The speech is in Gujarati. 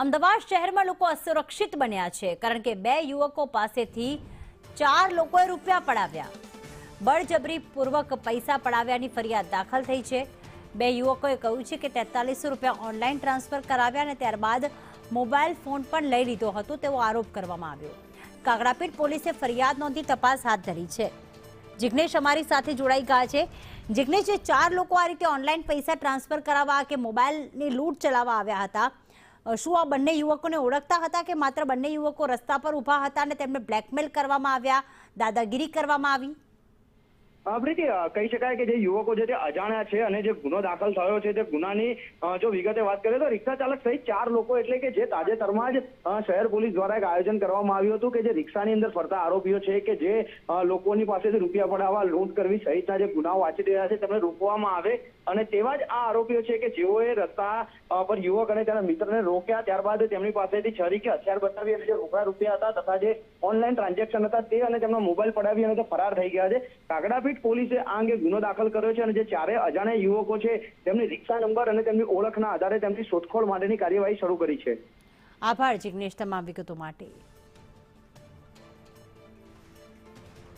અમદાવાદ શહેરમાં લોકો અસુરક્ષિત બન્યા છે કારણ કે બે યુવકો પાસેથી 4 લોકોએ રૂપિયા પડાવ્યા. બળજબરીપૂર્વક પૈસા પડાવ્યાની ફરિયાદ દાખલ થઈ છે. બે યુવકોએ કહ્યું છે કે 4300 રૂપિયા ઓનલાઈન ટ્રાન્સફર કરાવ્યા અને ત્યારબાદ મોબાઈલ ફોન પણ લઈ લીધો હતો તેવો આરોપ કરવામાં આવ્યો. કાકડાપીઠ પોલીસે ફરિયાદ નોંધી તપાસ હાથ ધરી છે. જિગ્નેશ અમારી સાથે જોડાઈ ગયા છે. જિગ્નેશ, જે 4 લોકો આ રીતે ઓનલાઈન પૈસા ટ્રાન્સફર કરાવવા કે મોબાઈલની લૂંટ ચલાવવા આવ્યા હતા, શું આ બંને યુવકોને ઓળખતા હતા કે માત્ર બંને યુવકો રસ્તા પર ઊભા હતા અને તેમને બ્લેકમેલ કરવામાં આવ્યા, દાદાગીરી કરવામાં આવી? પ્રીતિ, કહી શકાય કે જે યુવકો છે તે અજાણ્યા છે અને જે ગુનો દાખલ થયો છે તે ગુનાની જો વિગતે વાત કરીએ તો રિક્ષા ચાલક સહિત 4 લોકો એટલે કે જે તાજેતરમાં જ શહેર પોલીસ દ્વારા એક આયોજન કરવામાં આવ્યું હતું કે જે રિક્ષાની અંદર ફરતા આરોપીઓ છે કે જે લોકોની પાસેથી રૂપિયા પડાવવા, લૂંટ કરવી સહિતના જે ગુનાઓ આચરી રહ્યા છે તેમને રોકવામાં આવે અને તેવા જ આ આરોપીઓ છે કે જેઓએ રસ્તા પર યુવક અને તેના મિત્રને રોક્યા, ત્યારબાદ તેમની પાસેથી છરી કે હથિયાર બતાવી અને જે રોકડા રૂપિયા હતા તથા જે ઓનલાઈન ટ્રાન્ઝેક્શન હતા તે અને તેમનો મોબાઈલ પડાવી અને તે ફરાર થઈ ગયા છે. કાકડાપીઠ પોલીસે આ અંગે ગુનો દાખલ કર્યો છે અને જે 4 અજાણ્યા યુવકો છે તેમની રિક્ષા નંબર અને તેમની ઓળખના આધારે તેમની શોધખોળ માટેની કાર્યવાહી શરૂ કરી છે. આભાર જિગ્નેશ તમામ વિગતો માટે.